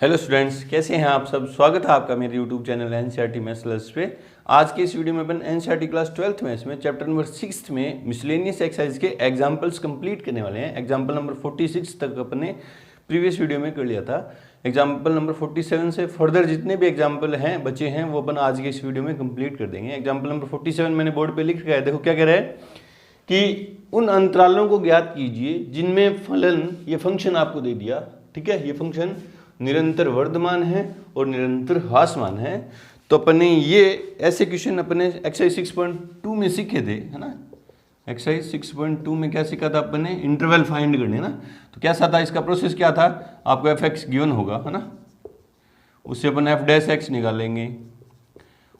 Hello students, कैसे हैं आप सब। स्वागत है आपका मेरे YouTube channel NCERT maths class पे। आज की इस वीडियो में अपन एनसीईआरटी क्लास 12th मैथ्स में चैप्टर नंबर 6 में मिसलेनियस एक्सरसाइज के एग्जांपल्स कंप्लीट करने वाले हैं। एग्जांपल नंबर 46 तक अपन ने प्रीवियस वीडियो में कर लिया था। एग्जाम्पल नंबर 47 से फर्दर जितने भी एग्जाम्पल हैं बचे हैं वो अपन आज के इस वीडियो में कंप्लीट कर देंगे। एग्जाम्पल नंबर 47 मैंने बोर्ड पे लिख रखा है, देखो क्या कह रहा है कि उन अंतरालों को ज्ञात कीजिए जिनमें फलन ये फंक्शन आपको दे दिया, ठीक है, ये फंक्शन निरंतर वर्धमान है और निरंतर ह्रासमान है। तो अपने ये ऐसे क्वेश्चन अपने एक्सरसाइज 6.2 में सीखे थे, है ना। एक्सरसाइज 6.2 में क्या सीखा था अपने, इंटरवल फाइंड करने ना। तो कैसा था इसका प्रोसेस, क्या था, आपको एफ एक्स गिवन होगा, है ना, उससे अपन एफ डैश एक्स निकालेंगे,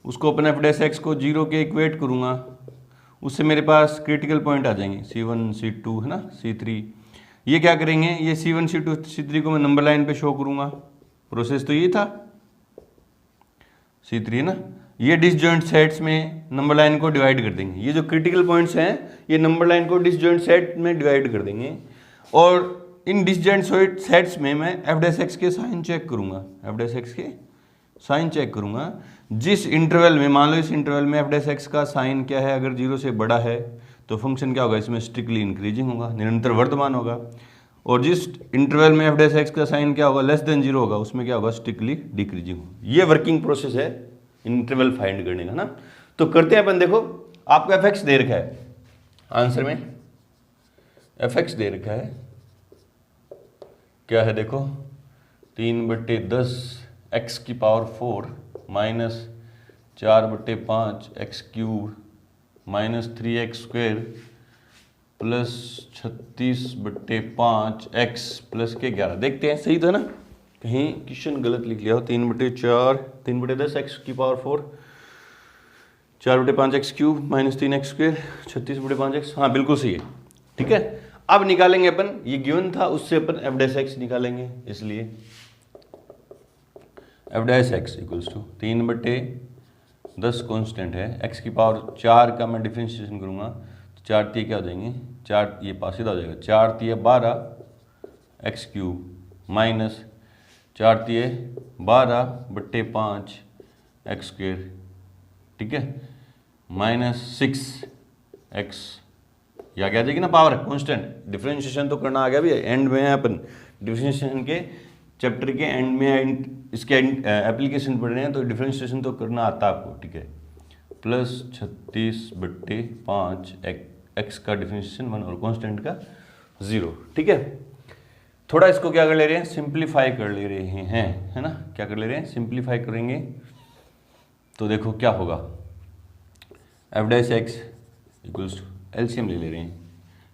उसको अपन एफ डैश एक्स को 0 के इक्वेट करूँगा, उससे मेरे पास क्रिटिकल पॉइंट आ जाएंगे C1 C2 है ना C3। ये क्या करेंगे, ये C1 C2 C3 को मैं नंबर लाइन पे शो करूँगा। प्रोसेस तो ये था, C3 है ना। ये डिसजॉइंट सेट्स में नंबर लाइन को डिवाइड कर देंगे। ये जो क्रिटिकल पॉइंट्स हैं ये नंबर लाइन को डिसजॉइंट सेट में डिवाइड कर देंगे और इन डिसजॉइंट सेट्स में मैं एफ डैश एक्स के साइन चेक करूँगा, एफ डैश एक्स के साइन चेक करूँगा। जिस इंटरवल में, मान लो इस इंटरवल में एफ डैश एक्स का साइन क्या है, अगर 0 से बड़ा है तो फंक्शन क्या होगा, इसमें स्ट्रिक्टली इंक्रीजिंग होगा, निरंतर वर्धमान होगा। और जिस इंटरवल में एफ डैश एक्स का साइन क्या होगा, लेस देन 0 होगा, उसमें क्या होगा, स्ट्रिक्टली डिक्रीजिंग होगा। ये वर्किंग प्रोसेस है इंटरवल फाइंड करने का ना। तो करते हैं अपन, देखो आपको एफ एक्स दे रखा है, आंसर में एफ एक्स दे रखा है, क्या है देखो, 3/10 एक्स की power 4 minus 4/5 x cube minus 3x square plus 36/5 x plus के 11। देखते हैं सही था ना, कहीं क्वेश्चन गलत लिख लिया हो। 3/4 3/10 एक्स की power 4 4/5 x cube minus 3x square 36/5 x, हाँ बिल्कुल सही है, ठीक है। अब निकालेंगे अपन, ये गिवन था उससे अपन एफ डैश एक्स निकालेंगे, इसलिए f dash x equals to 3/10 constant है, x की पावर 4 का मैं डिफरेंशिएशन करूँगा तो 4 तीय क्या हो जाएंगे, 4 ये पास सीधा हो जाएगा, 4 तीय 12 एक्स क्यूब माइनस 4 तीय 12/5 एक्स स्क्वेयर, ठीक है, माइनस 6 एक्स, या क्या आ जाएगी ना पावर कांस्टेंट। डिफरेंशिएशन तो करना आ गया भी, एंड में है अपन डिफरेंशिएशन के चैप्टर के एंड में इसके एप्लीकेशन पढ़ रहे हैं तो डिफरेंशिएशन तो करना आता है आपको, ठीक है। प्लस 36/5 एक्स का डिफरेंशिएशन 1 और कांस्टेंट का 0, ठीक है। थोड़ा इसको क्या कर ले रहे हैं, सिंप्लीफाई कर ले रहे हैं, है ना, क्या कर ले रहे हैं, सिंप्लीफाई करेंगे तो देखो क्या होगा, f dash x equals to LCM ले रहे हैं,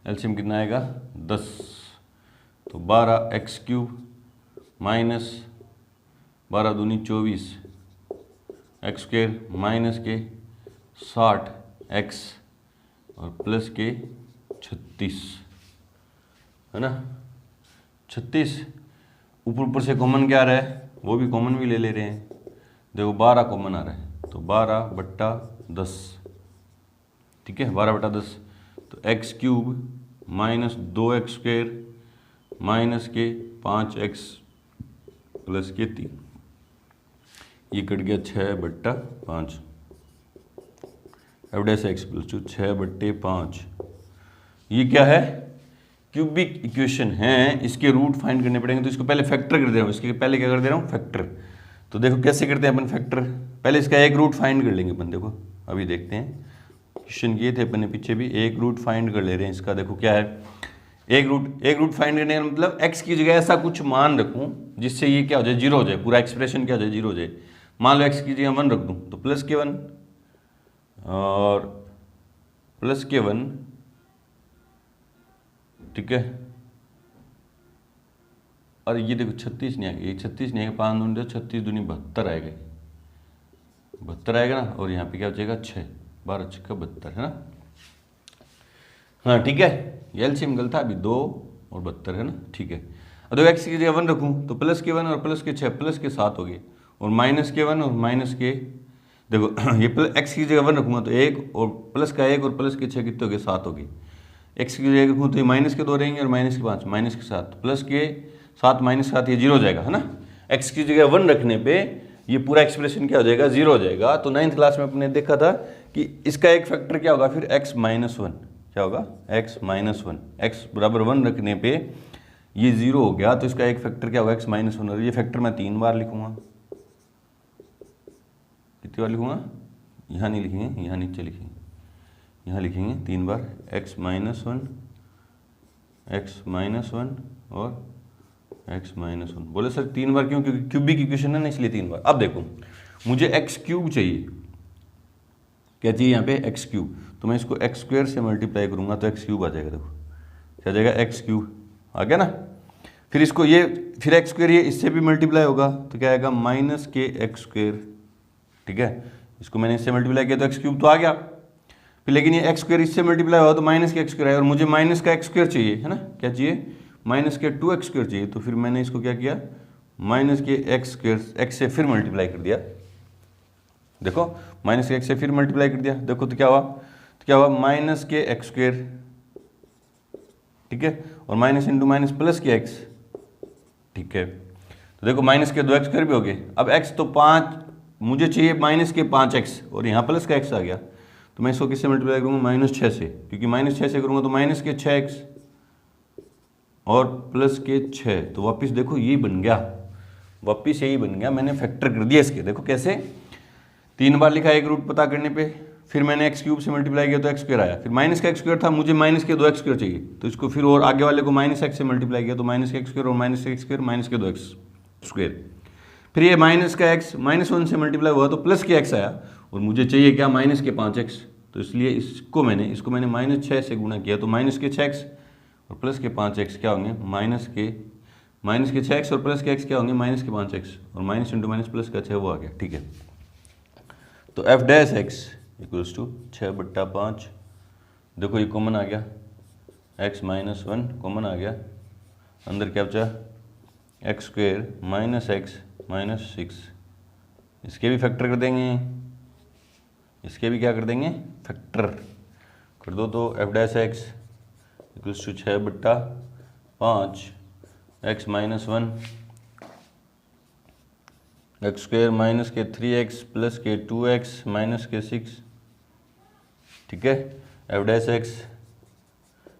एलसीएम कितना आएगा 10, तो 12 एक्स क्यूब माइनस 12 दूनी 24 एक्स स्क्वेयर माइनस के 60 एक्स और प्लस के 36, है ना, 36। ऊपर से कॉमन क्या आ रहा है, वो भी कॉमन भी ले ले रहे हैं, देखो 12 कॉमन आ रहा है तो 12/10, ठीक है, 12/10। तो x cube minus 2x square minus के 5x प्लस के 3, ये कट गया 6/5, F dash x plus two 6/5। ये क्या है, क्यूबिक इक्वेशन है, इसके रूट फाइंड करने पड़ेंगे तो इसको पहले फैक्टर कर दे रहा हूँ, इसके पहले क्या कर दे रहा हूँ, फैक्टर। तो देखो कैसे करते हैं अपन फैक्टर, पहले इसका एक रूट फाइंड कर लेंगे अपन, देखो अभी देखते हैं क्वेश्चन किए थे अपन ने पीछे भी, एक रूट फाइंड कर ले रहे हैं इसका। देखो क्या है, एक रूट फाइंड करने का मतलब x की जगह ऐसा कुछ मान रखूं जिससे ये क्या हो जाए, 0 हो जाए, पूरा एक्सप्रेशन क्या हो जाए, 0 हो जाए। मान लो x की जगह 1 रख दूं तो प्लस के 1 और प्लस के 1, ठीक है। और ये देखो 36 नहीं आएगा, ये 36 नहीं आएगा, 5 दूनी 36 दूनी 72 आएगा, 72 आएगा ना, और यहाँ पे क्या हो जाएगा 6, 12 6 72, है ना, हाँ ठीक है। ये एलसीएम गलत था, अभी 2 और 72 है ना, ठीक है। अब देखो एक्स की जगह 1 रखूँ तो प्लस के 1 और प्लस के 6 प्लस के 7 हो गए, और माइनस के 1 और माइनस के, देखो ये एक्स की जगह 1 रखूँगा तो 1 और प्लस का 1 और प्लस के 6 कितने हो गए, 7 हो गए। एक्स की जगह रखूँ तो ये माइनस के 2 रहेंगे और माइनस के 5 माइनस के 7 प्लस के 7 माइनस 7, ये 0 हो जाएगा, है ना। एक्स की जगह 1 रखने पे ये पूरा एक्सप्रेशन क्या हो जाएगा, 0 हो जाएगा। तो 9th क्लास में अपने देखा था कि इसका एक फैक्टर क्या होगा फिर x माइनस 1, क्या होगा x माइनस 1, x बराबर 1 रखने पे ये 0 हो गया, तो इसका एक फैक्टर क्या होगा x माइनस 1, और ये फैक्टर मैं 3 बार लिखूंगा। कितनी बार लिखूंगा, यहाँ नहीं लिखेंगे, यहाँ नीचे लिखेंगे, यहाँ लिखेंगे 3 बार x माइनस 1, x माइनस 1 और x माइनस 1। बोले सर 3 बार क्यों, क्योंकि क्यूबिक इक्वेशन है ना, इसलिए 3 बार। अब देखो मुझे x क्यूब चाहिए, क्या चाहिए यहाँ पे x क्यूब, तो मैं इसको x स्क्वायर से मल्टीप्लाई करूंगा तो x क्यूब आ जाएगा। देखो क्या आ जाएगा, x क्यूब आ गया ना। फिर इसको ये फिर x स्क्वायर ये इससे भी मल्टीप्लाई होगा तो क्या आएगा माइनस के एक्स स्क्वायर, ठीक है। इसको मैंने इससे मल्टीप्लाई किया तो x क्यूब तो आ गया, फिर लेकिन ये x स्क्वायर इससे मल्टीप्लाई हुआ तो माइनस के एक्स स्क्वायर आया, और मुझे माइनस का एक्स स्क्वायर चाहिए है ना, क्या चाहिए माइनस के 2x स्क्वायर चाहिए। तो फिर मैंने इसको क्या किया, माइनस के एक्स स्क्वायर एक्स से फिर मल्टीप्लाई कर दिया। देखो माइनस के एक्स से फिर मल्टीप्लाई कर दिया, देखो तो क्या हुआ माइनस के एक्स स्क्वायर, ठीक है, और माइनस इंटू माइनस प्लस के एक्स, ठीक है। तो देखो माइनस के 2x स्क्वायर भी हो गए। अब x तो 5 मुझे चाहिए माइनस के 5x, और यहाँ प्लस का x आ गया, तो मैं इसको किससे मल्टीप्लाई करूँगा माइनस 6 से, क्योंकि माइनस 6 से करूँगा तो माइनस के 6x और प्लस के 6, तो वापस देखो यही बन गया, वापस यही बन गया, मैंने फैक्टर कर दिया इसके। देखो कैसे, 3 बार लिखा एक रूट पता करने पे, फिर मैंने एक्स क्यूब से मल्टीप्लाई किया तो एक्स स्क्वायर आया, फिर माइनस का एक्स स्क्वायर था, मुझे माइनस के 2x स्क्वायर चाहिए, तो इसको फिर और आगे वाले को माइनस एक्स से मल्टीप्लाई किया तो माइनस के एक्स स्क्वायर और माइनस के एक्स स्क्वायर माइनस के 2x स्क्वायर, फिर ये माइनस का एक्स माइनस 1 से मल्टीप्लाई हुआ तो प्लस के एक्स आया, और मुझे चाहिए क्या माइनस के 5x, तो इसलिए इसको मैंने माइनस 6 से गुणा किया, तो माइनस के 6x और प्लस के 5x क्या होंगे माइनस के 6x और प्लस के x क्या होंगे माइनस के 5x, और माइनस इंटू माइनस प्लस का 6 वो आ गया, ठीक है। तो f dash x equals to 6/5, देखो ये कॉमन आ गया, x माइनस 1 कॉमन आ गया, अंदर क्या बचा x square minus x minus 6, इसके भी फैक्टर कर देंगे, इसके भी क्या कर देंगे फैक्टर कर दो, तो f dash x equals to 6/5 x minus 1 x square minus के 3x प्लस के 2x माइनस के 6, ठीक है। f dash x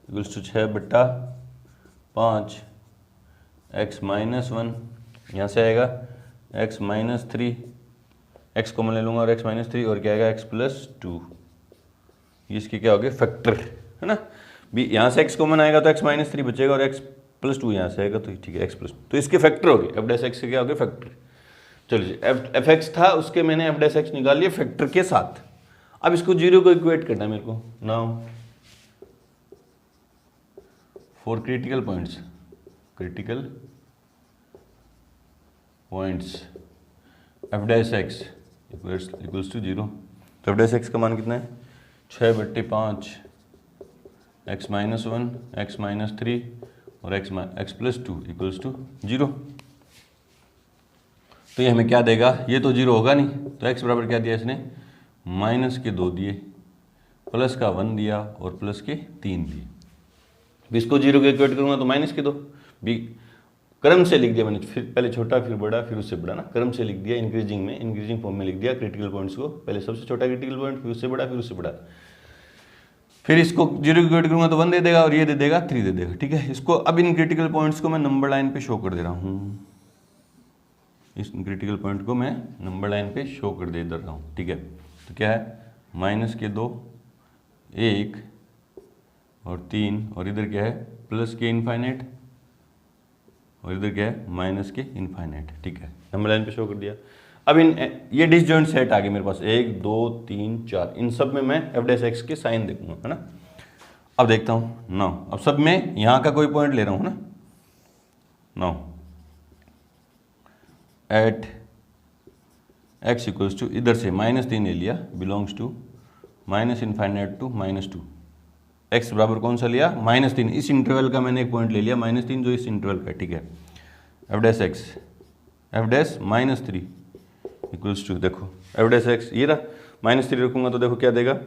equals to 6/5 x minus 1, यहाँ से आएगा x माइनस 3, x कॉमन ले लूँगा और x माइनस 3, और क्या आएगा x प्लस 2, ये इसके क्या हो गए फैक्टर, है ना। भी यहाँ से x कॉमन आएगा तो x माइनस 3 बचेगा, और x प्लस 2 यहाँ से आएगा, तो ठीक है x प्लस, तो इसके फैक्टर हो गए, f डैश x के क्या हो गए फैक्टर। चलिए एफ एक्स था उसके मैंने एफ डैश एक्स निकाल लिया फैक्टर के साथ। अब इसको 0 को इक्वेट करना है मेरे को। Now for critical points f dash x equals to 0, तो एफ डैश एक्स का मान कितना है 6/5 एक्स माइनस 1 एक्स माइनस 3 और एक्स प्लस 2 इक्वल्स टू 0। तो ये हमें क्या देगा, ये तो 0 होगा नहीं, तो x बराबर क्या दिया इसने माइनस के 2 दिए, प्लस का 1 दिया और प्लस के 3 दिए। इसको 0 के इक्वेट करूँगा तो माइनस के 2 भी क्रम से लिख दिया मैंने, फिर पहले छोटा फिर बड़ा फिर उससे बड़ा ना, क्रम से लिख दिया, इंक्रीजिंग फॉर्म में लिख दिया क्रिटिकल पॉइंट्स को, पहले सबसे छोटा क्रिटिकल पॉइंट फिर उससे बड़ा फिर उससे बड़ा। फिर इसको 0 के इक्वेट करूँगा तो 1 दे देगा और ये दे देगा 3 दे देगा, ठीक है। इसको अब इन क्रिटिकल पॉइंट्स को मैं नंबर लाइन पे शो कर दे रहा हूँ, इस क्रिटिकल पॉइंट को मैं नंबर लाइन पे शो कर दे रहा हूँ, ठीक है। तो क्या है माइनस के 2 1 और 3, और इधर क्या है प्लस के इनफाइनाइट, और इधर क्या है माइनस के इनफाइनाइट, ठीक है। नंबर लाइन पे शो कर दिया। अब इन ये डिसजॉइंट सेट आ गए मेरे पास 1 2 3 4, इन सब में मैं एफ डैश एक्स के साइन देखूंगा, है ना। अब देखता हूँ नाउ, अब सब में यहाँ का कोई पॉइंट ले रहा हूँ ना, now at x equals to इधर से -3 ले लिया, belongs to minus infinite to -2, x बराबर कौन सा लिया -3, इस इंटरवल का मैंने एक पॉइंट ले लिया -3 जो इस इंटरवल का, ठीक है। F dash x f dash -3 equals to, देखो एफ डैश एक्स ये रहा, -3 रखूँगा तो देखो क्या देगा,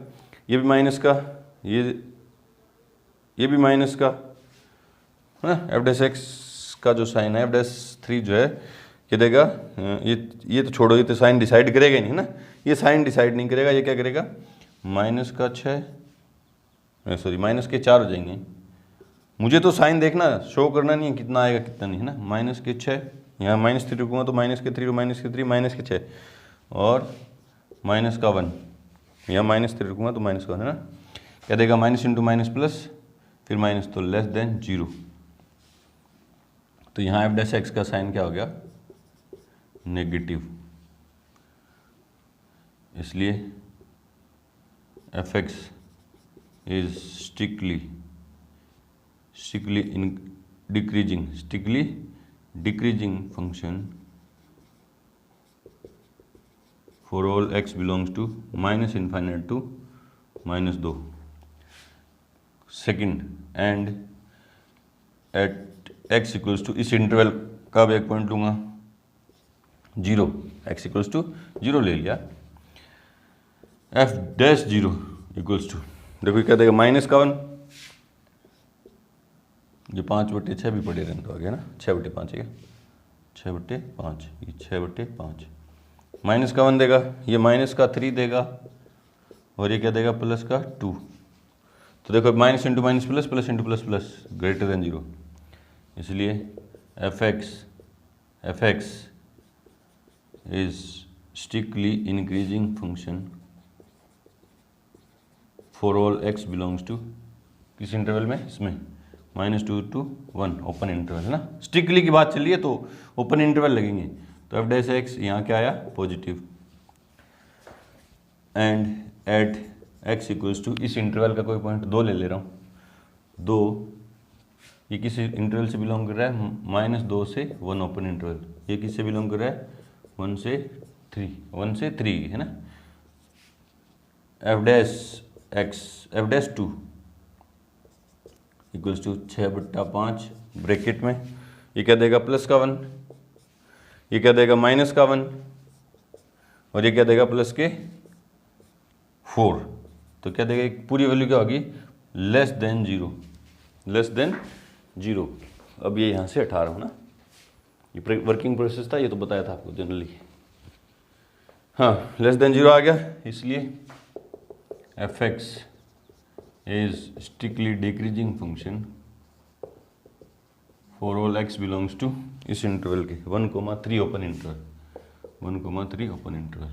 ये भी माइनस का, ये भी माइनस का, है ना। एफ डैश एक्स का जो साइन है एफ डैश 3 जो है क्या देगा, ये तो छोड़ो, ये तो साइन डिसाइड करेगा नहीं ना, ये साइन डिसाइड नहीं करेगा, ये क्या करेगा, माइनस का 6 सॉरी माइनस के 4 हो जाएंगे। मुझे तो साइन देखना, शो करना नहीं है कितना आएगा कितना नहीं, है ना। माइनस के 6, यहाँ -3 रुकूँगा तो -3 -3 -6 और माइनस का 1, यहाँ -3 रुकूँगा तो -1, है ना। क्या देगा, माइनस इंटू माइनस प्लस, फिर माइनस तो लेस देन 0। तो यहाँ एफ डैश एक्स का साइन क्या हो गया, नेगेटिव। इसलिए f x is strictly decreasing function for all x belongs to -∞ to -2। Second, and at x equals to, इस इंटरवल का भी एक पॉइंट लूँगा 0, x इक्वल्स टू 0 ले लिया। एफ डैश 0 इक्वल्स टू, देखो क्या देगा, माइनस का 1, ये 5/6 भी पड़े रहने तो आ गया ना, 6/5 है, 6/5, ये 6/5, माइनस का 1 देगा, ये माइनस का 3 देगा, और ये क्या देगा, प्लस का 2। तो देखो minus into minus plus, plus into plus plus, greater than 0। इसलिए f x is strictly increasing function for all x belongs to, किस इंटरवल में, इसमें -2 to 1 ओपन इंटरवल, है ना। स्ट्रिक्टली की बात चल रही है तो ओपन इंटरवल लगेंगे। तो एफ डैश एक्स यहाँ क्या आया, positive. And at x equals to, इस इंटरवल का कोई पॉइंट 2 ले रहा हूँ, 2, ये किस इंटरवल से बिलोंग कर रहा है, -2 से 1 ओपन इंटरवल। ये किससे बिलोंग कर रहा है, 1 से 3, है ना। F dash 2 equals to 6/5 bracket में, ये क्या देगा, प्लस का 1, ये क्या देगा, माइनस का 1, और ये क्या देगा, प्लस के 4। तो क्या देगा, पूरी वैल्यू क्या होगी, लेस देन 0। अब ये यहाँ से हटा रहा हूँ ना, ये वर्किंग प्रोसेस था, ये तो बताया था आपको जनरली। हाँ, लेस देन 0 आ गया, इसलिए f x is strictly decreasing function for all x belongs to, इस इंटरवल के 1,3 open interval, 1,3 open interval.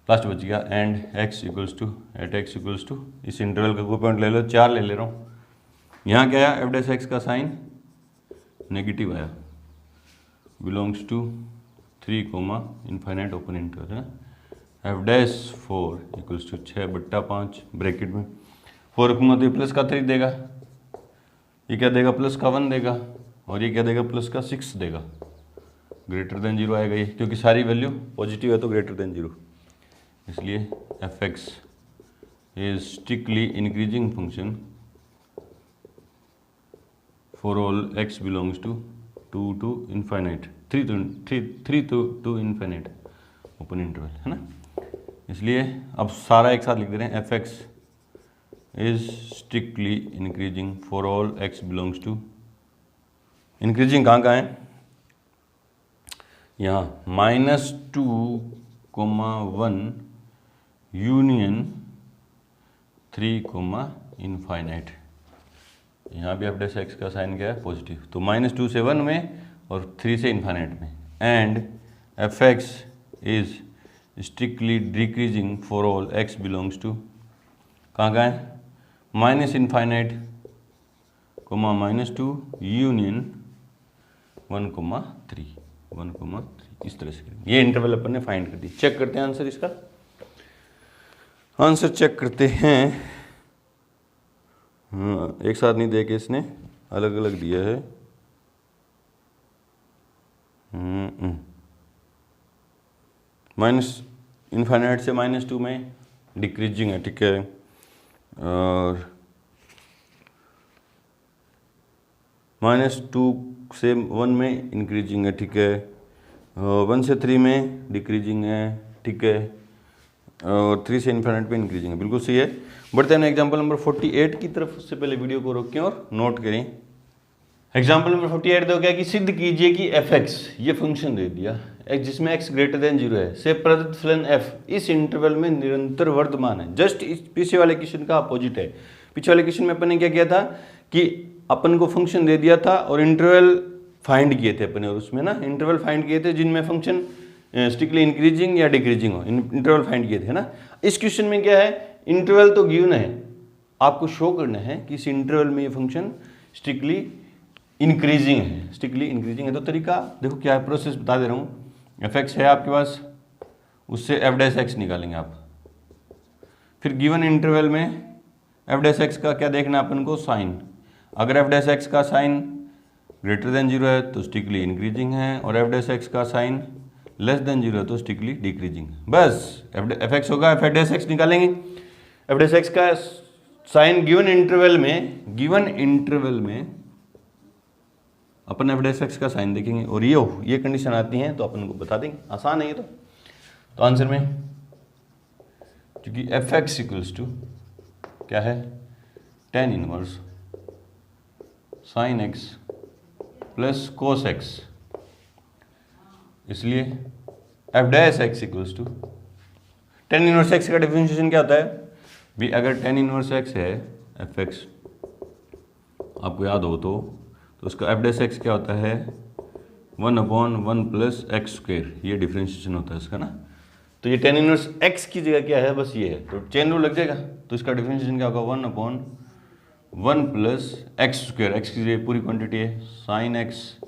Last बच गया, and x equals to, at x equals to, इस इंटरवल का कोई पॉइंट ले लो, 4 ले रहा हूँ। यहाँ क्या आया, एफ डैश एक्स का साइन नेगेटिव आया, बिलोंग्स टू 3,∞ ओपन इंटरवल, है ना। F dash 4 equals to 6/5 bracket में, 4 रखूँगा तो ये प्लस का 3 देगा, ये क्या देगा, प्लस का 1 देगा, और ये क्या देगा, प्लस का 6 देगा। ग्रेटर देन 0 आएगा ये, क्योंकि सारी वैल्यू पॉजिटिव है तो ग्रेटर देन 0। इसलिए f x is strictly increasing function for all x belongs to 2 to ∞, 3 to ∞ open interval, है ना। इसलिए अब सारा एक साथ लिख दे रहे हैं, F x is strictly increasing for all x belongs to, increasing कहाँ है, यहाँ -2,1 यूनियन 3,∞। यहाँ भी एफ डैश एक्स का साइन क्या है, पॉजिटिव। तो -2 से 1 में और 3 से ∞ में, and f x is strictly decreasing for all x belongs to, कहाँ है, -∞, -2 यूनियन 1,3, इस तरह से ये इंटरवल अपन ने फाइंड कर दी। चेक करते हैं आंसर, इसका आंसर चेक करते हैं। हाँ, एक साथ नहीं दे के इसने अलग अलग दिया है। -∞ से -2 में डिक्रीजिंग है, ठीक है, और -2 से 1 में इंक्रीजिंग है, ठीक है, 1 से 3 में डिक्रीजिंग है, ठीक है, और 3 से इन्फिनिट पे इंक्रीजिंग है, बिल्कुल सही है। बढ़ते हैं एग्जाम्पल नंबर 48 की तरफ। उससे पहले वीडियो को रोकें और नोट करें। एग्जाम्पल नंबर 48 दो क्या कि सिद्ध कीजिए कि एफ एक्स ये फंक्शन दे दिया एक्स जिसमें एक्स ग्रेटर देन 0 है से प्रदत्त फलन एफ इस इंटरवल में निरंतर वर्धमान है। जस्ट इस पीछे वाले क्वेश्चन का अपोजिट है। पीछे वाले क्वेश्चन में अपन ने क्या किया था कि अपन को फंक्शन दे दिया था और इंटरवल फाइंड किए थे अपने, और उसमें ना इंटरवल फाइंड किए थे जिनमें फंक्शन स्ट्रिक्टली इंक्रीजिंग या डिक्रीजिंग हो, इंटरवल फाइंड किए थे ना। इस क्वेश्चन में क्या है, इंटरवल तो गिवन है, आपको शो करना है कि इस इंटरवल में ये फंक्शन स्ट्रिक्टली इंक्रीजिंग है। स्ट्रिक्टली इंक्रीजिंग है तो तरीका देखो क्या है, प्रोसेस बता दे रहा हूँ। एफ एक्स है आपके पास, उससे एफ डैश एक्स निकालेंगे आप। फिर गिवन इंटरवल में एफ डैश एक्स का क्या देखना है अपन को, साइन। अगर एफ डैश एक्स का साइन ग्रेटर देन 0 है तो स्ट्रिक्टली इंक्रीजिंग है, और एफ डैश एक्स का साइन लेस देन 0 है तो स्ट्रिक्टली डिक्रीजिंग। बस एफ एक्स होगा, एफ डैश एक्स निकालेंगे। एफ डैश एक्स का साइन गिवन इंटरवल में अपन एफ डैश एक्स का साइन देखेंगे, और ये कंडीशन आती है तो अपन को बता देंगे। आसान है ये तो आंसर में, क्योंकि एफ एक्स इक्वल्स टू क्या है, tan inverse sine x plus cos x, इसलिए f dash x equals to tan inverse x का डिफरेंशिएशन क्या होता है भी, अगर tan इनवर्स एक्स है एफ एक्स आपको याद हो तो उसका एफ डैश एक्स क्या होता है 1/1 प्लस एक्स स्क्वायर, ये डिफरेंशिएशन होता है इसका ना। तो ये tan इनवर्स एक्स की जगह क्या है, बस ये है, तो चेन रूल लग जाएगा। तो इसका डिफरेंशिएशन क्या होगा 1/1 प्लस एक्स स्क्वायर, एक्स की जगह पूरी क्वांटिटी है sine x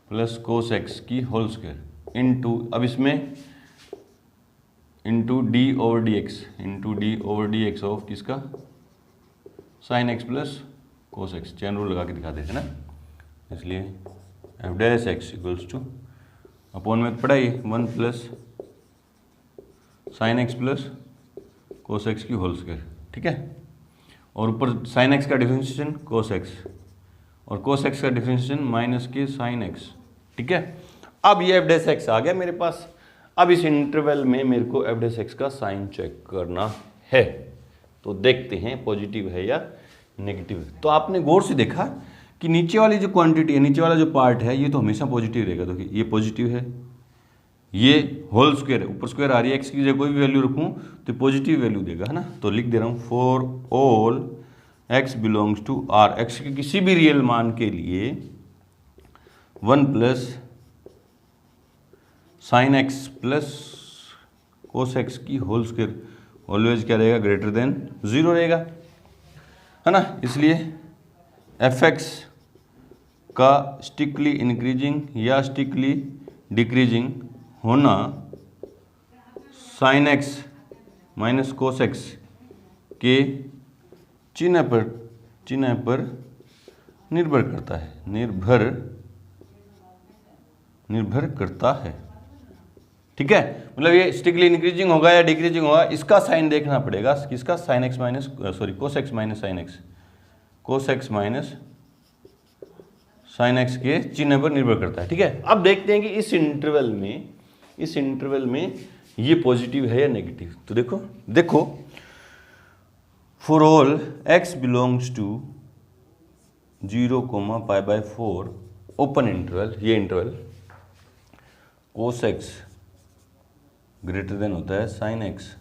plus cos x की होल स्क्वायर इनटू, अब इसमें into d over d x of किसका, sine x plus cos x. Chain rule लगा के दिखा देते ना, इसलिए f dash x equals to upon में पढ़ा ये 1 plus sine x plus cos x की होल स्क्वायर, ठीक है। और ऊपर साइन एक्स का डिफरेंशिएशन कोस एक्स, और कोस एक्स का डिफरेंशिएशन माइनस के साइन एक्स, ठीक है। अब ये एफ डैश एक्स आ गया मेरे पास। अब इस इंटरवल में मेरे को एफ डैश एक्स का साइन चेक करना है, तो देखते हैं पॉजिटिव है या नेगेटिव है। तो आपने गौर से देखा कि नीचे वाली जो क्वांटिटी है, नीचे वाला जो पार्ट है, ये तो हमेशा पॉजिटिव रहेगा। तो ये पॉजिटिव है, ये होल स्क्वायर है, ऊपर स्क्वायर आ रही है, एक्स की जगह कोई भी वैल्यू रखूं तो पॉजिटिव वैल्यू देगा, है ना। तो लिख दे रहा हूं for all x belongs to R, x के किसी भी रियल मान के लिए 1 plus sine x plus cos x की होल स्क्वायर ऑलवेज क्या रहेगा, ग्रेटर देन 0 रहेगा, है ना। इसलिए एफ एक्स का स्ट्रिक्टली इंक्रीजिंग या स्ट्रिक्टली डिक्रीजिंग होना sine x minus cos x के चिन्ह पर निर्भर करता है, निर्भर करता है, ठीक है। मतलब ये स्ट्रिक्टली इंक्रीजिंग होगा या डिक्रीजिंग होगा, इसका साइन देखना पड़ेगा, किसका, sine x minus cos x minus sine x, cos x minus sine x के चिन्ह पर निर्भर करता है, ठीक है। अब देखते हैं कि इस इंटरवल में ये पॉजिटिव है या नेगेटिव। तो देखो for all x belongs to 0, π/4 open interval, ये interval cos x greater than होता है साइन एक्स,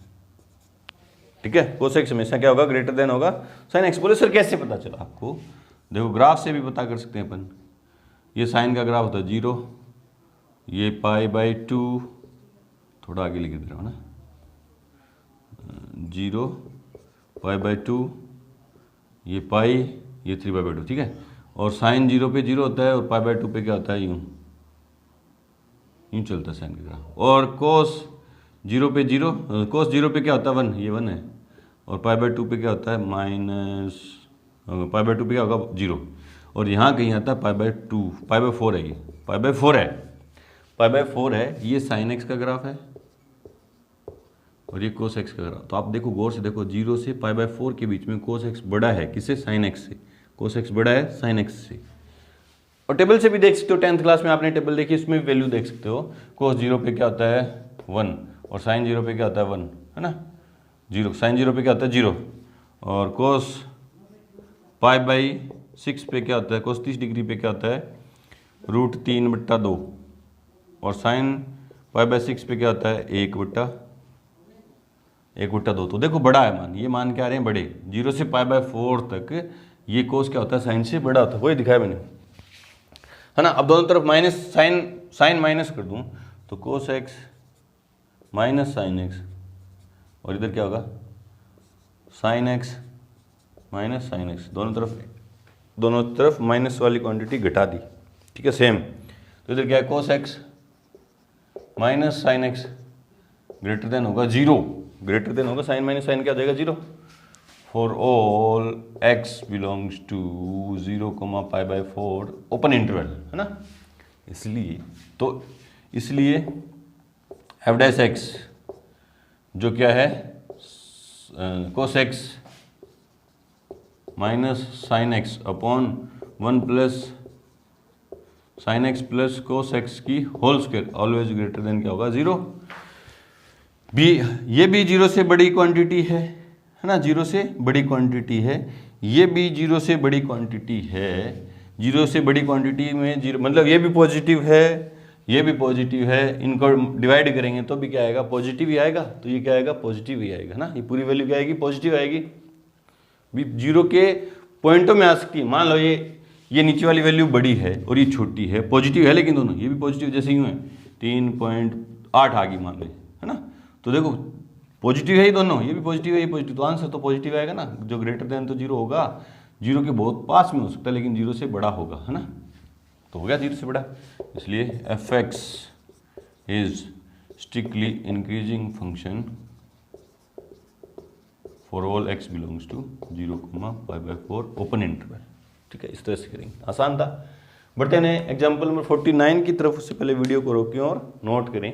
ठीक है। कोस एक्स हमेशा क्या होगा, ग्रेटर देन होगा साइन एक्स। बोले सर कैसे पता चला आपको, देखो ग्राफ से भी पता कर सकते हैं अपन। ये साइन का ग्राफ होता है 0, ये π/2, थोड़ा आगे लिख दे रहा हूँ ना, 0 π/2, ये पाई, ये 3/2, ठीक है। और साइन 0 पे 0 होता है, और π/2 पे क्या होता है, यूँ चलता है साइन का ग्राफ। और कोस 0 पे 0, कोस 0 पे क्या होता है 1, ये 1 है, और π/2 पे क्या होता है माइनस, π/2 पे क्या होगा 0, और यहाँ कहीं आता है π/2, π/4 है, ये π/4 है, ये साइन एक्स का ग्राफ है और ये कोस एक्स का ग्राफ। तो आप देखो गौर से देखो, 0 से π/4 के बीच में कोस एक्स बड़ा है, किससे, साइन एक्स से। कोस एक्स बड़ा है साइन एक्स से, और टेबल से भी देख सकते हो, 10th क्लास में आपने टेबल देखी, इसमें भी वैल्यू देख सकते हो। कोस 0 पे क्या होता है 1, और साइन 0 पे क्या होता है 1, है ना, 0। साइन 0 पे क्या होता है 0, और कोस π/, 6 पे क्या होता है, cos 30 डिग्री पे क्या होता है √3/2, और sin π/6 पे क्या होता है 1/2। तो देखो बड़ा है मान, ये मान क्या आ रहे हैं बड़े, 0 से π/4 तक ये कोस क्या होता है साइन से बड़ा होता है, वही दिखाया मैंने, है ना। अब दोनों तरफ माइनस साइन माइनस कर दूं तो cos x minus sine x, और इधर क्या होगा sin x minus sine x, दोनों तरफ माइनस वाली क्वांटिटी घटा दी, ठीक है सेम। तो इधर क्या है cos x minus sine x greater than होगा 0, ग्रेटर देन होगा साइन माइनस साइन क्या हो जाएगा 0, for all x belongs to 0, π/4 open interval, है ना। इसलिए f' जो क्या है cos x minus sine x upon 1 plus sine x plus cos x की whole square always greater than क्या होगा 0। ये भी 0 से बड़ी क्वांटिटी है ना, 0 से बड़ी क्वांटिटी है, ये भी 0 से बड़ी क्वांटिटी है। 0 से बड़ी क्वांटिटी में 0 मतलब ये भी पॉजिटिव है, ये भी पॉजिटिव है, इनको डिवाइड करेंगे तो भी क्या आएगा पॉजिटिव ही आएगा, तो ये क्या आएगा पॉजिटिव ही आएगा ना, ये पूरी वैल्यू क्या आएगी पॉजिटिव आएगी। भी 0 के पॉइंटों में आ सकती है, मान लो ये नीचे वाली वैल्यू बड़ी है और ये छोटी है, पॉजिटिव है लेकिन दोनों, ये भी पॉजिटिव जैसे यूँ है 3.8 आ गई मान लो, है ना। तो देखो पॉजिटिव है ये दोनों, ये भी पॉजिटिव है ये पॉजिटिव, तो आंसर तो पॉजिटिव आएगा ना, जो ग्रेटर देन तो 0 होगा, 0 के बहुत पास में हो सकता है लेकिन 0 से बड़ा होगा, है ना। तो हो गया 0 से बड़ा, इसलिए f(x) is strictly increasing function for all x belongs to 0, π/4 open interval, ठीक है। इस तरह से करेंगे, आसान था। बढ़ते हैं एग्जाम्पल नंबर 49 की तरफ, उससे पहले वीडियो को रोकें और नोट करें।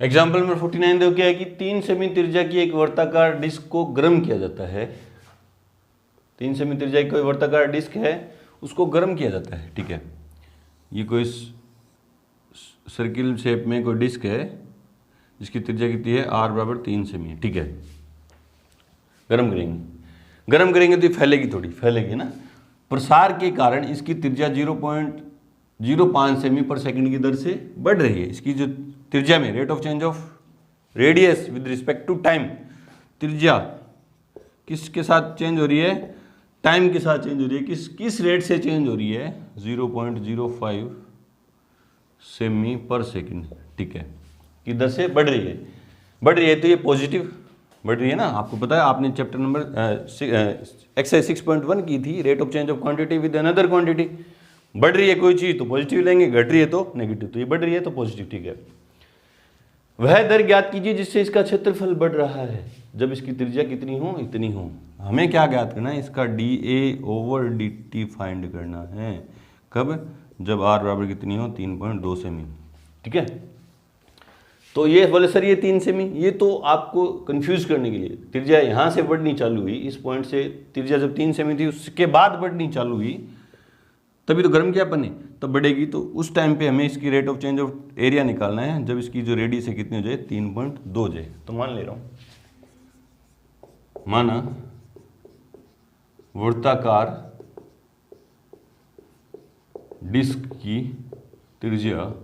एग्जाम्पल नंबर 49 देखो क्या है कि 3 सेमी त्रिज्या की एक वर्ताकार डिस्क को गर्म किया जाता है। 3 सेमी त्रिज्या की कोई वर्ताकार डिस्क है, उसको गर्म किया जाता है, ठीक है। ये कोई सर्किल शेप में कोई डिस्क है जिसकी त्रिज्या कितनी है r बराबर 3 सेमी, ठीक है। गर्म करेंगे तो ये फैलेगी, थोड़ी फैलेगी ना। प्रसार के कारण इसकी त्रिज्या 0.05 सेमी पर सेकंड की दर से बढ़ रही है। इसकी जो त्रिज्या में rate of change of radius with respect to time, त्रिज्या किसके साथ चेंज हो रही है, टाइम के साथ चेंज हो रही है। किस रेट से चेंज हो रही है 0.05 सेमी पर सेकंड, ठीक है, की दर से बढ़ रही है तो ये पॉजिटिव बढ़ रही है ना। आपको पता है, आपने चैप्टर नंबर एक्सरसाइज 6.1 की थी, rate of change of quantity with another quantity. बढ़ रही है कोई चीज तो पॉजिटिव लेंगे, घट रही है तो नेगेटिव, तो ये बढ़ रही है तो पॉजिटिव, ठीक है। वह दर ज्ञात कीजिए जिससे इसका क्षेत्रफल बढ़ रहा है जब इसकी त्रिज्या कितनी हो, इतनी हो। हमें क्या ज्ञात करना है, इसका dA/dt फाइंड करना है। कब, जब r बराबर कितनी हो 3.2 सेमी, ठीक है। तो ये बोले सर ये 3 सेमी, ये तो आपको कंफ्यूज करने के लिए, त्रिज्या यहाँ से बढ़नी चालू हुई, इस पॉइंट से त्रिज्या जब 3 सेमी थी उसके बाद बढ़नी चालू हुई, तभी तो गर्म किया अपन ने, तब बढ़ेगी। तो उस टाइम पे हमें इसकी rate of change of area निकालना है जब इसकी जो रेडियस है कितनी हो जाए 3.2 जाए। तो मान ले रहा हूँ, माना वृत्ताकार डिस्क की त्रिज्या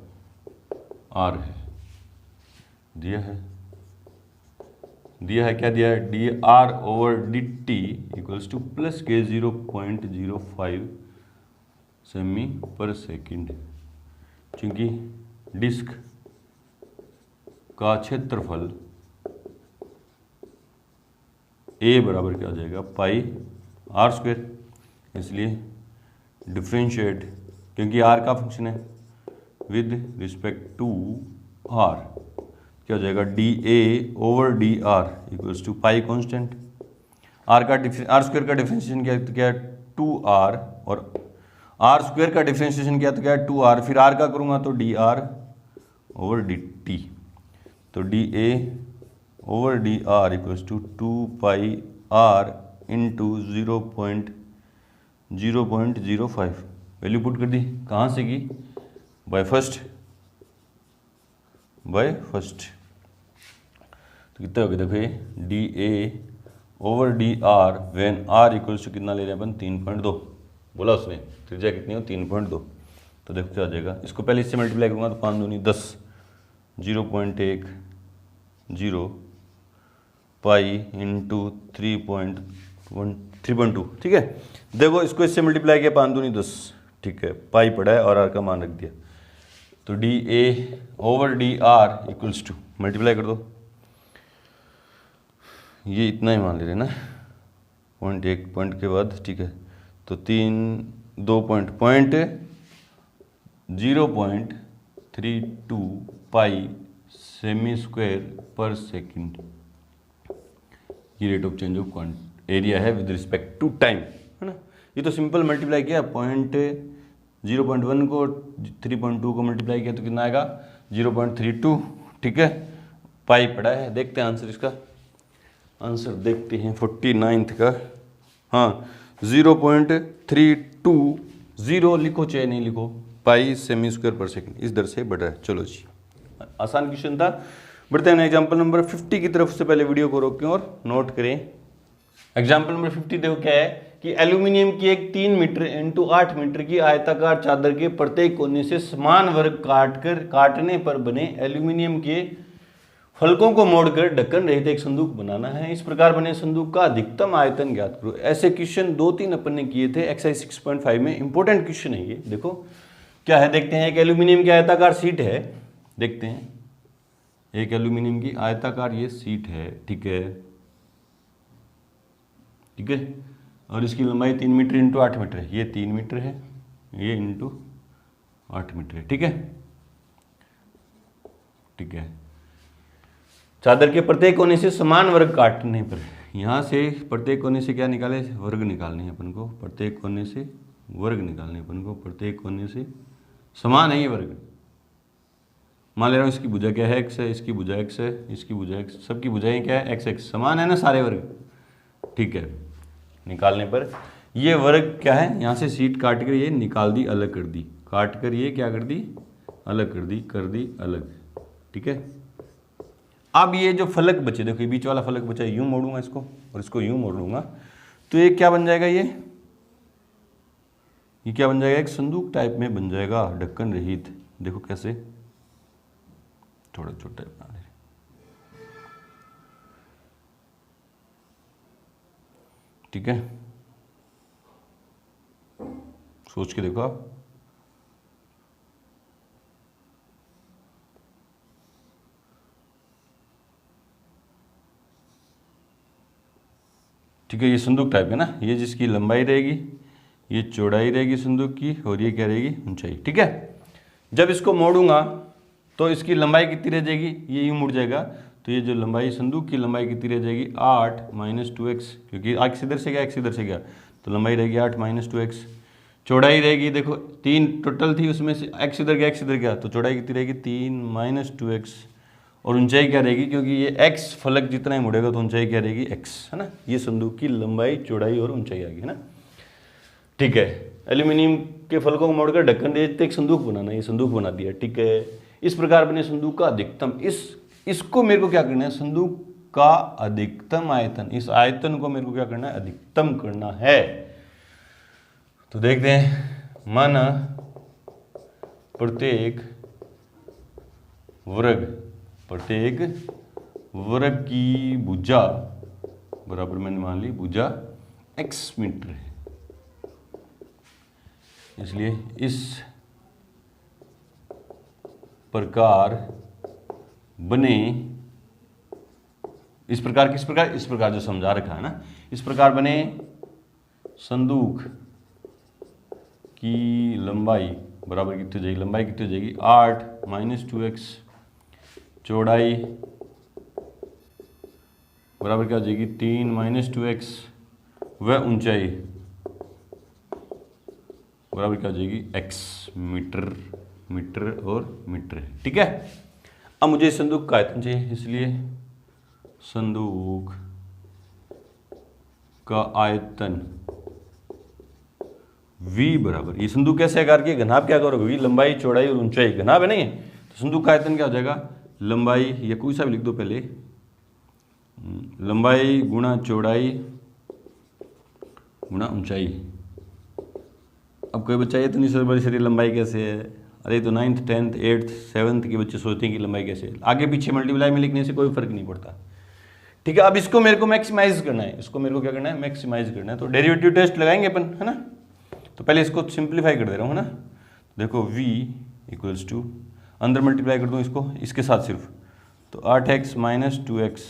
r है, दिया है क्या दिया है, dr/dt इक्वल्स टू प्लस के 0.05 सेमी पर सेकंड। क्योंकि डिस्क का क्षेत्रफल a बराबर क्या हो जाएगा πr², इसलिए डिफ्रेंशिएट, क्योंकि r का फंक्शन है, विद रिस्पेक्ट टू r क्या हो जाएगा dA/dr equals to pi constant. r² का डिफ्रेंशिएशन क्या है 2r, और r² का डिफ्रेंशिएशन क्या है तो क्या है 2r, फिर r का करूँगा तो dr/dt, तो dA/dr equals to 2πr into 0.05 value put कर दी। कहाँ से की, बाय फर्स्ट, तो कितना हो गया देखो ये dA/dr when r equals to कितना ले रहे हैं अपन 3.2, बोला उसने, त्रिज्या कितनी हो 3.2, तो देखो क्या आ जाएगा। इसको पहले इससे मल्टीप्लाई करूँगा तो 5 दूनी 10, 0.10 पाई इंटू 3.2, ठीक है। देखो इसको इससे मल्टीप्लाई किया 5 दूनी 10, ठीक है, पाई पड़ा है और आर का मान रख दिया, तो d A over d r equals to, multiply कर दो, ये इतना ही मान ले रहे ना, 0.1 पॉइंट के बाद, ठीक है, तो 0.32 पाई सेमी स्क्वायर पर सेकंड, ये rate of change of area है विद रिस्पेक्ट टू टाइम, है ना। ये तो सिंपल मल्टीप्लाई किया, 0.1 को 3.2 को मल्टीप्लाई किया तो कितना आएगा 0.32, ठीक है, पाई पड़ा है। देखते हैं आंसर, इसका आंसर देखते हैं 49th का। हाँ 0.320 लिखो चाहे नहीं लिखो, पाई सेमी स्क्वायर पर सेकंड इस दर से बढ़ रहा है। चलो जी, आसान क्वेश्चन था। बढ़ते हैं एग्जाम्पल नंबर 50 की तरफ। से पहले वीडियो को रोकें और नोट करें। एग्जाम्पल नंबर 50 देखो क्या है कि एल्यूमिनियम की एक 3 मीटर इंटू 8 मीटर की आयताकार चादर के प्रत्येक कोने से समान वर्ग काटने पर बने एल्यूमिनियम के फलकों को मोड़कर ढक्कन रहित एक संदूक बनाना है। इस प्रकार बने संदूक का अधिकतम आयतन ज्ञात करो। ऐसे क्वेश्चन 2-3 अपन ने किए थे एक्सरसाइज 6.5 में। इंपॉर्टेंट क्वेश्चन है ये। देखो क्या है, देखते हैं। एक एल्यूमिनियम की आयताकार सीट है, देखते हैं। एक एल्यूमिनियम की आयताकार ये सीट है, ठीक है, ठीक है, और इसकी लंबाई 3 मीटर इंटू 8 मीटर है। ये 3 मीटर है, ये इंटू 8 मीटर है, ठीक है, ठीक है। चादर के प्रत्येक कोने से समान वर्ग काटने पर, यहाँ से प्रत्येक कोने से क्या निकाले, वर्ग निकालने हैं अपन को। प्रत्येक कोने से वर्ग निकालने अपन को, प्रत्येक कोने से समान है ये वर्ग। मान ले रहा हूँ इसकी भुजा क्या है, x है, इसकी भुजा x है, इसकी भुजा x, सबकी भुजाएं क्या है, x x, समान है ना सारे वर्ग, ठीक है। निकालने पर ये वर्ग क्या है, यहाँ से सीट काट कर ये निकाल दी, अलग कर दी, काट कर ये क्या कर दी, अलग कर दी अलग, ठीक है। अब ये जो फलक बचे, देखो ये बीच वाला फलक बचा, यूं मोड़ूंगा इसको और इसको यूं मोड़ लूंगा, तो ये क्या बन जाएगा, ये क्या बन जाएगा, एक संदूक टाइप में बन जाएगा, ढक्कन रहित। देखो कैसे, थोड़ा छोटा बना दे, ठीक है, सोच के देखो आप। ठीक है, ये संदूक टाइप है ना, ये जिसकी लंबाई रहेगी, ये चौड़ाई रहेगी संदूक की, और ये क्या रहेगी, ऊंचाई, ठीक है। जब इसको मोड़ूंगा तो इसकी लंबाई कितनी रह जाएगी, ये यूं मुड़ जाएगा, तो ये जो लंबाई, संदूक की लंबाई कितनी रह जाएगी, 8 - 2x, क्योंकि x इधर से गया, x इधर से गया, तो लंबाई रहेगी 8 - 2x। चौड़ाई रहेगी, देखो 3 टोटल थी, उसमें से x इधर गया, x इधर गया, तो चौड़ाई कितनी रहेगी, 3 - 2x। और ऊंचाई क्या रहेगी, क्योंकि ये x फलक जितना ही मुड़ेगा तो ऊंचाई क्या रहेगी, x, है ना। ये संदूक की लंबाई, चौड़ाई और ऊंचाई आ गई, है ना, ठीक है। एल्यूमिनियम के फलकों को मोड़कर ढक्कन दे देते एक संदूक बनाना, ये संदूक बना दिया, ठीक है। इस प्रकार बने संदूक का अधिकतम, इसको मेरे को क्या करना है, संदूक का अधिकतम आयतन, इस आयतन को मेरे को क्या करना है, अधिकतम करना है। तो देखते हैं, माना प्रत्येक वर्ग की भुजा बराबर, मैंने मान ली भुजा x मीटर है, इसलिए इस प्रकार बने, इस प्रकार किस प्रकार, इस प्रकार जो समझा रखा है ना, इस प्रकार बने संदूक की लंबाई बराबर कितनी हो जाएगी, लंबाई कितनी हो जाएगी 8 - 2x, चौड़ाई बराबर क्या हो जाएगी 3 - 2x, व ऊंचाई बराबर क्या हो जाएगी x, मीटर और मीटर है, ठीक है। अब मुझे संदूक का आयतन चाहिए, इसलिए संदूक का आयतन v बराबर, ये संदूक कैसे आकार की, घनाभ क्या करोगे, v लंबाई, चौड़ाई और ऊंचाई, घनाभ है नहीं है, तो संदूक का आयतन क्या हो जाएगा, लंबाई, या कोई सा भी लिख दो पहले, लंबाई गुणा चौड़ाई गुणा ऊंचाई, अब कोई बच्चा ये तो नहीं सोच बड़ी सारी लंबाई कैसे है, अरे तो 9th 10th 8th 7th के बच्चे सोचते हैं कि लंबाई कैसे है, आगे पीछे मल्टीप्लाई में लिखने से कोई फर्क नहीं पड़ता। ठीक है, अब इसको मेरे को मैक्सिमाइज करना है, इसको मेरे को क्या करना है, मैक्सिमाइज करना है। तो डेरिवेटिव टेस्ट लगाएंगे अपन, है ना। तो पहले इसको सिंप्लीफाई कर दे रहा हूँ, है ना। देखो v इक्वल्स टू, अंदर मल्टीप्लाई कर दूँ इसको इसके साथ सिर्फ, तो 8x माइनस 2x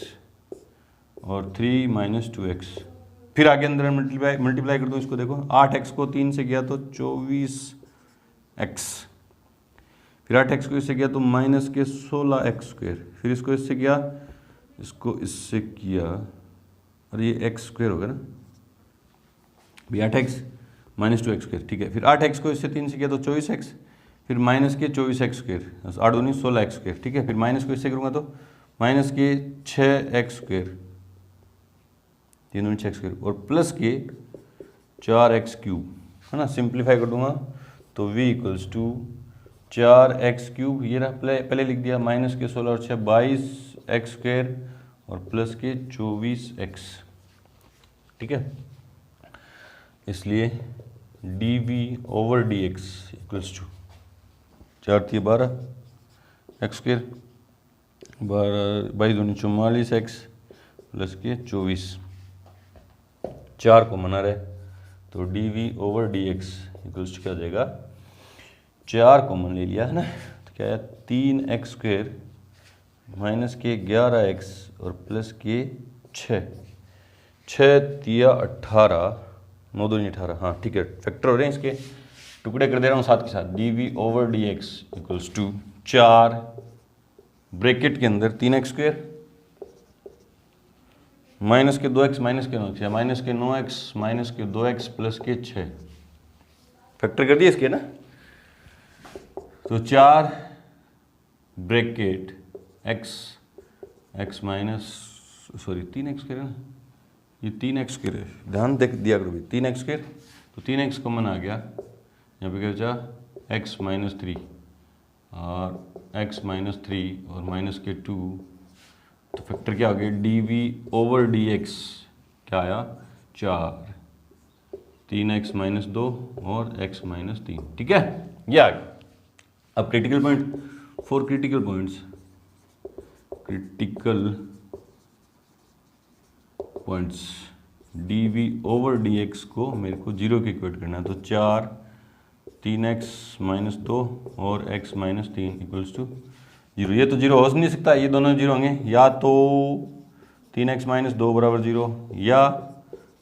और 3 माइनस 2x, फिर आगे अंदर मल्टीप्लाई कर दूँ इसको। देखो 8x को 3 से किया तो 24x, फिर 8x को इससे किया तो माइनस के 16x स्क्वायर, फिर इसको इससे किया, इसको इससे किया, और ये x स्क्वायर होगा ना, भी 8x माइनस 2x स्क्वायर। ठीक है, फिर 8x को इससे 3 से किया तो 24x, फिर माइनस के 24x स्क्वायर, 8 दूनी 16x स्क्वायर। ठीक है, फिर माइनस को इससे करूँगा तो माइनस के 6x स्क्वायर, 3 दूनी 6x स्क्वायर, और प्लस के 4x क्यूब, है ना। सिंप्लीफाई कर दूंगा तो v equals to 4x cube, ये रहा, पहले लिख दिया, माइनस के 16 और 6 22x स्क्वायर, और प्लस के 24x। ठीक है, इसलिए dv over dx equals to 4 थी 12 एक्स स्क्वायर, 22 दूनी 44x प्लस के 24, 4 को मना रहे, तो dv over dx equals to क्या हो जाएगा, 4 कॉमन ले लिया, है ना। तो क्या है, 3x स्क्वायर माइनस के 11x और प्लस के 6 तिया 18, 9 दूनी 18, हाँ ठीक है, फैक्टर हो रहे हैं, इसके टुकड़े कर दे रहा हूँ साथ के साथ। dv over dx equals to 4 bracket के अंदर 3x स्क्वायर माइनस के 2x माइनस के 9x, माइनस के 9x माइनस के 2x प्लस के 6, फैक्टर कर दिए इसके ना। तो 4 bracket x minus, sorry 3x square है ना, ये 3x स्क्वायर है, ध्यान देख दिया करो भी, 3x स्क्वायर, तो 3x कॉमन आ गया, यहाँ पे क्या बचा x माइनस 3 और x माइनस 3 और माइनस के 2, तो फैक्टर क्या हो गया, dv ओवर dx क्या आया 4, 3x माइनस 2 और x माइनस 3। ठीक है, ये आ गया। अब critical point, 4 critical points, dv over dx को मेरे को 0 के इक्वेट करना है, तो 4 3x माइनस 2 और x माइनस 3 इक्वल्स टू 0। ये तो 0 हो नहीं सकता, ये दोनों 0 होंगे, या तो 3x माइनस 2 बराबर 0 या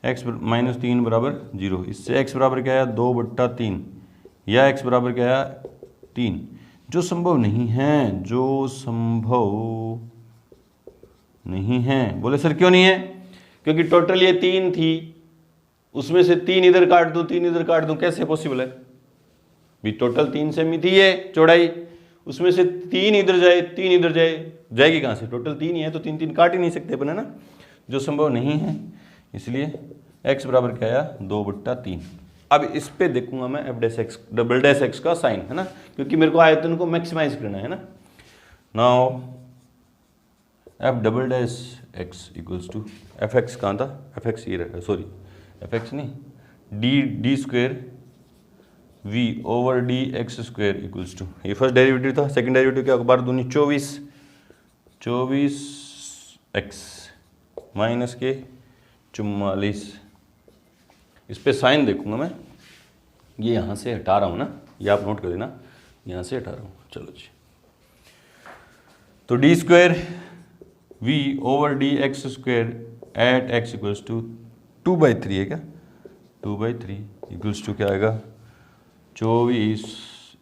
x माइनस 3 बराबर 0। इससे x बराबर क्या आया 2/3 या x बराबर क्या आया 3, जो संभव नहीं है, जो संभव नहीं है। बोले सर क्यों नहीं है, क्योंकि टोटल ये 3 थी, उसमें से 3 इधर काट दूं 3 इधर काट दूं, कैसे पॉसिबल है भी, टोटल 3 सेमी थी ये चौड़ाई, उसमें से 3 इधर जाए 3 इधर जाएगी कहाँ से, टोटल 3 ही है, तो 3 3 काट ही नहीं सकते अपन, है ना, जो संभव नहीं है। इसलिए x बराबर क्या आया 2/3। अब इस पे देखूंगा मैं f dash x double dash x का साइन, है ना, क्योंकि मेरे को आयतन को मैक्सिमाइज करना है ना। Now f double dash x equals to fx कहाँ था, fx ये रहा, सॉरी fx नहीं, d square v over d x square equals to, ये फर्स्ट डेरिवेटिव था, सेकंड डेरिवेटिव क्या, 12 दूनी 24x माइनस के 44। इस पे साइन देखूंगा मैं, ये यहाँ से हटा रहा हूँ ना, ये आप नोट कर देना, यहाँ से हटा रहा हूँ। चलो जी, तो d square v over d x square at x equals to 2/3 है क्या, 2/3 इक्वल्स टू क्या आएगा 24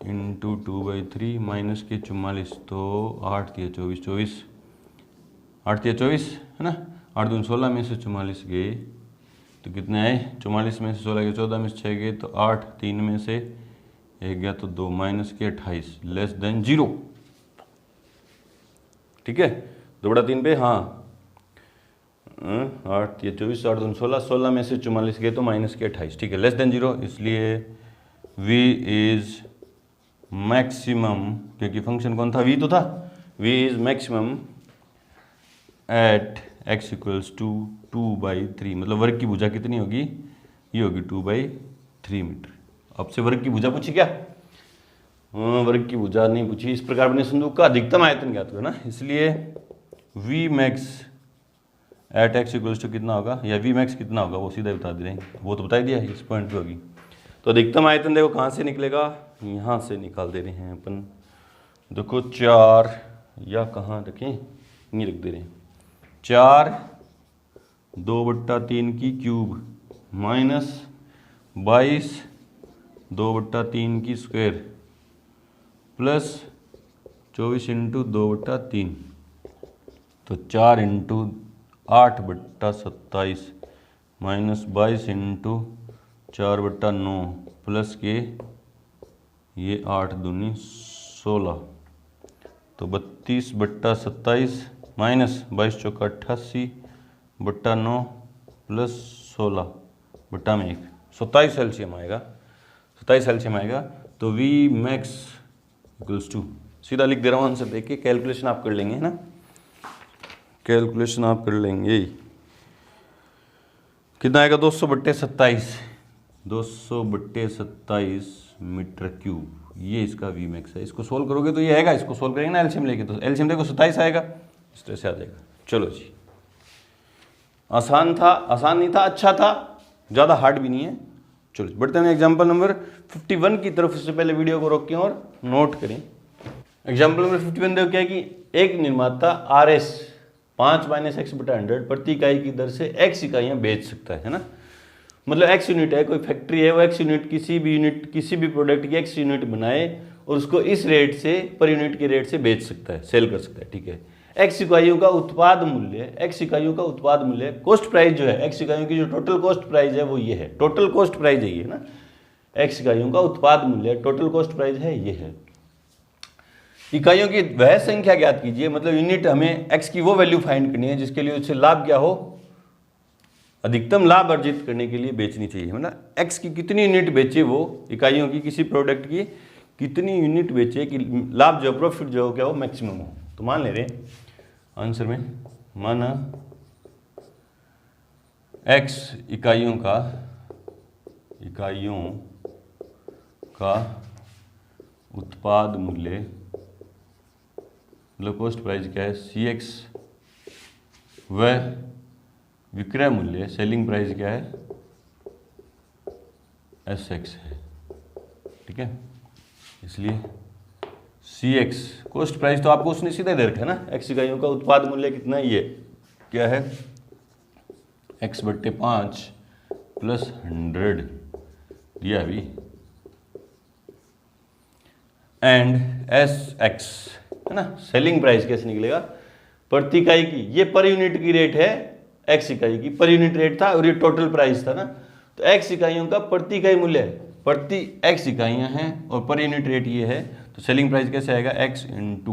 इंटू 2/3 माइनस के 44, तो 8 दिया 24, 8 दिया 24, है ना, 8 दूनी 16 में से 44 गए तो कितने आए, 44 में से 16 गए, 14 में से 6 गए तो 8, 3 में से 1 गया तो 2, माइनस के 28 लेस देन 0। ठीक है, 2/3 पे, हाँ 8 या 24, 8 दूनी 16, 16 में से 44 गए तो माइनस के 28। ठीक है, लेस देन 0, इसलिए v इज मैक्सिमम, क्योंकि फंक्शन कौन था, v तो था, v is maximum at x equals to 2/3, मतलब वर्ग की भुजा कितनी होगी, ये होगी 2/3 मीटर। आपसे वर्ग की भुजा पूछी क्या? वर्ग की भुजा नहीं पूछी। इस प्रकार बने संदूक का अधिकतम आयतन ज्ञात करो ना, इसलिए v max at x equals to कितना होगा, या वी मैक्स कितना होगा वो सीधा बता दे रहे हैं, वो तो बता ही दिया है, इस पॉइंट पे होगी। तो अधिकतम आयतन देखो कहाँ से निकलेगा, यहाँ से निकाल दे रहे हैं अपन। देखो 4 या कहाँ रखें, नहीं रख दे रहे हैं, 4 2/3 की क्यूब माइनस 22 2/3 की स्क्वायर प्लस 24 इंटू 2/3, तो 4 इंटू 8/27 माइनस 22 इंटू 4/9 प्लस के ये 8 दूनी 16, तो 32/27 माइनस 22 चौका 88/9 प्लस 16/1, 27 एलसीएम आएगा, 27 एलसीएम आएगा। तो वी मैक्स इक्वल्स टू, सीधा लिख दे रहा हूँ आंसर, देखिए कैलकुलेशन आप कर लेंगे, है ना, कैलकुलेशन आप कर लेंगे। कितना आएगा 200/27, 200/27 मीटर क्यूब, ये इसका वी मैक्स है। इसको सोल्व करोगे तो ये आएगा, इसको सोल्व करेंगे ना एलसीएम लेके, तो एलसीएम देखो 27 आएगा, इस तरह से आ जाएगा। चलो जी, आसान था, आसान नहीं था, अच्छा था, ज़्यादा हार्ड भी नहीं है। चलो बढ़ते हैं एग्जाम्पल नंबर 51 की तरफ। उससे पहले वीडियो को रोकें और नोट करें। एग्जाम्पल नंबर 51 देखो क्या है कि एक निर्माता RS 5 - x/100 प्रति इकाई की दर से x इकाइयाँ बेच सकता है ना, मतलब x यूनिट है, कोई फैक्ट्री है, वो x यूनिट किसी भी प्रोडक्ट की x यूनिट बनाए और उसको इस रेट से, पर यूनिट के रेट से बेच सकता है, सेल कर सकता है, ठीक है। x इकाइयों का उत्पाद मूल्य, कॉस्ट प्राइस जो है, x इकाइयों की जो टोटल कॉस्ट प्राइस है वो ये है, टोटल कॉस्ट प्राइस है ये ना, x इकाइयों का उत्पाद मूल्य, टोटल कॉस्ट प्राइस है ये है। इकाइयों की वह संख्या ज्ञात कीजिए, मतलब यूनिट, हमें x की वो वैल्यू फाइंड करनी है जिसके लिए उससे लाभ क्या हो, अधिकतम लाभ अर्जित करने के लिए बेचनी चाहिए, मतलब x की कितनी यूनिट बेचे, वो इकाइयों की किसी प्रोडक्ट की कितनी यूनिट बेचे कि लाभ जो प्रॉफिट जो हो क्या हो मैक्सिमम हो। तो मान ले रहे हैं आंसर में, माना x इकाइयों का उत्पाद मूल्य, मतलब कॉस्ट प्राइस क्या है CX, वह विक्रय मूल्य, सेलिंग प्राइस क्या है SX है, ठीक है। इसलिए CX कॉस्ट प्राइस तो आपको उसने सीधे दे रखा है ना, x इकाइयों का उत्पाद मूल्य कितना है, ये क्या है x/5 + 100 दिया अभी, एंड SX है ना, सेलिंग प्राइस कैसे निकलेगा, प्रति इकाई की, ये पर यूनिट की रेट है, x इकाई की पर यूनिट रेट था और ये टोटल प्राइस था ना, तो x इकाइयों का प्रति इकाई मूल्य है, प्रति x इकाइयाँ हैं और पर यूनिट रेट ये है, तो सेलिंग प्राइस कैसे आएगा x ×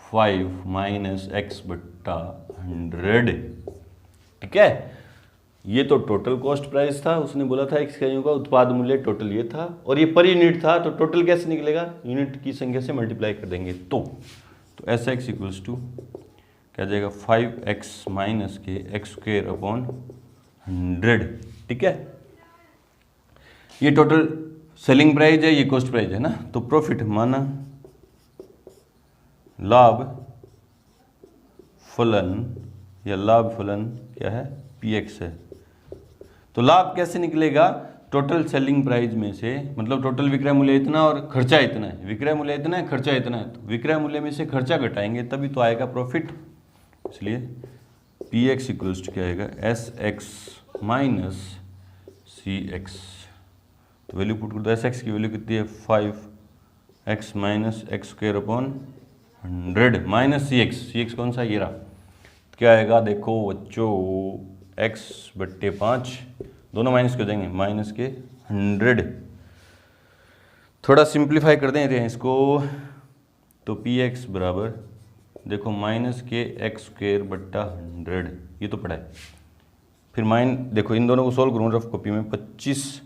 5 - x/100, ठीक है। ये तो टोटल कॉस्ट प्राइस था, उसने बोला था x इकाइयों का उत्पाद मूल्य टोटल ये था, और ये पर यूनिट था, तो टोटल कैसे निकलेगा, यूनिट की संख्या से मल्टीप्लाई कर देंगे, तो SX इक्वल्स टू क्या जाएगा 5x - के x²/100, ठीक है। ये टोटल सेलिंग प्राइस है, ये कॉस्ट प्राइस है ना, तो प्रॉफिट माना लाभ फलन क्या है PX है। तो लाभ कैसे निकलेगा, टोटल सेलिंग प्राइस में से, मतलब टोटल विक्रय मूल्य इतना और खर्चा इतना है, विक्रय मूल्य इतना है, खर्चा इतना है, तो विक्रय मूल्य में से खर्चा घटाएंगे तभी तो आएगा प्रॉफिट, इसलिए PX इक्वल्स टू क्या आएगा SX - CX। तो वैल्यू पुट कर दो, SX की वैल्यू कितनी है 5x - x²/100 माइनस CX कौन सा, ये रहा, क्या आएगा देखो बच्चों x/5, दोनों माइनस कर देंगे, -100। थोड़ा सिंप्लीफाई कर दें इसको, तो PX बराबर देखो -के x²/100, ये तो पढ़ा है। फिर देखो इन दोनों को सोल्व करूँ रफ कॉपी में, 25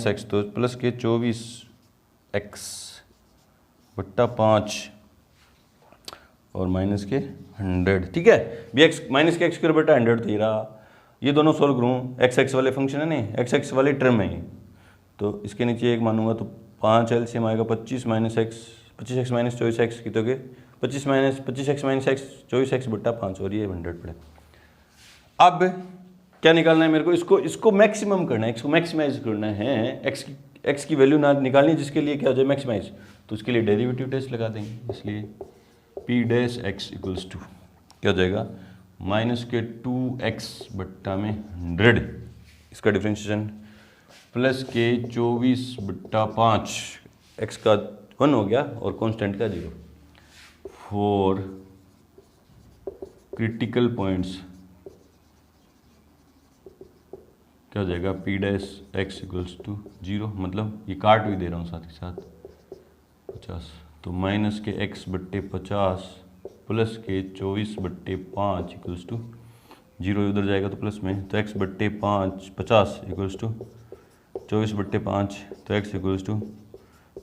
- x तो प्लस के 24x/5 और माइनस के 100, ठीक है। BX - के x²/100 तो ये रहा, ये दोनों सोल्व करूँ, x वाले फंक्शन है नहीं, x वाली टर्म है ये, तो इसके नीचे 1 मानूंगा तो 5 एलसीएम आएगा 25 minus x, 25x minus 24x की तो के 25x माइनस एक्स 24x बट्टा 5 और ये 100 पड़े। अब क्या निकालना है मेरे को, इसको मैक्सिमम करना है, इसको मैक्सिमाइज करना है, एक्स की वैल्यू ना निकालनी है जिसके लिए क्या हो जाए मैक्सिमाइज, तो उसके लिए डेरिवेटिव टेस्ट लगा देंगे। इसलिए p dash x equals to क्या हो जाएगा माइनस के 2x बट्टा में 100 इसका डिफ्रेंशिएशन प्लस के 24 बट्टा 5 x का 1 हो गया और कांस्टेंट का 0 फॉर क्रिटिकल पॉइंट्स क्या हो जाएगा p dash x equals to 0, मतलब ये काट भी दे रहा हूँ साथ ही साथ 50, तो माइनस के x बट्टे 50 प्लस के 24 बट्टे 5 इक्वल्स टू 0 उधर जाएगा तो प्लस में, तो x बट्टे 50 इक्वल्स टू 24 बट्टे 5, तो x इक्वल्स टू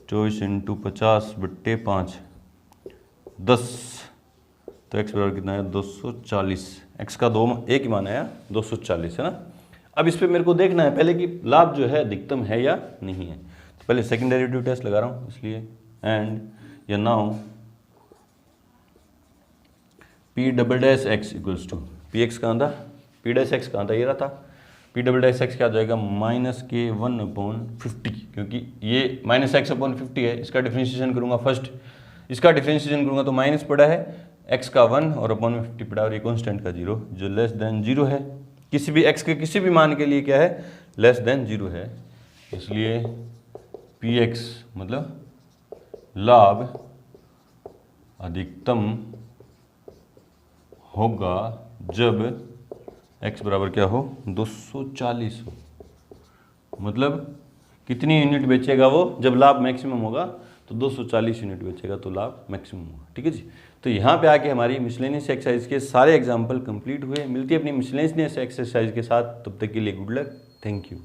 24 इंटू 50 बट्टे 5 10, तो x बराबर कितना है 240, x का एक ही मान आया 240 है ना। अब इस पे मेरे को देखना है पहले कि लाभ जो है अधिकतम है या नहीं है, तो पहले सेकंड डेरिवेटिव टेस्ट लगा रहा हूँ इसलिए एंड या now p double dash x equals to p x कहाँ था, पी डैश एक्स कहाँ था, ये रहा था, पी डबल डैश एक्स क्या हो जाएगा माइनस के 1/50, क्योंकि ये माइनस एक्स अपॉन 50 है, इसका डिफ्रेंशिएशन करूँगा फर्स्ट, इसका डिफ्रेंशिएशन करूँगा तो माइनस पड़ा है x का 1 और अपॉन में 50 पड़ा और ये कॉन्स्टेंट का 0 जो लेस देन 0 है, किसी भी x के किसी भी मान के लिए क्या है लेस देन 0 है, इसलिए पी एक्स मतलब लाभ अधिकतम होगा जब x बराबर क्या हो 240 हो, मतलब कितनी यूनिट बेचेगा वो, जब लाभ मैक्सिमम होगा तो 240 यूनिट बेचेगा तो लाभ मैक्सिमम होगा। ठीक है जी, तो यहाँ पे आके हमारी मिसलेनियस एक्सरसाइज के सारे एग्जाम्पल कंप्लीट हुए। मिलती है अपनी मिसलेनियस एक्सरसाइज के साथ, तब तक के लिए गुड लक, थैंक यू।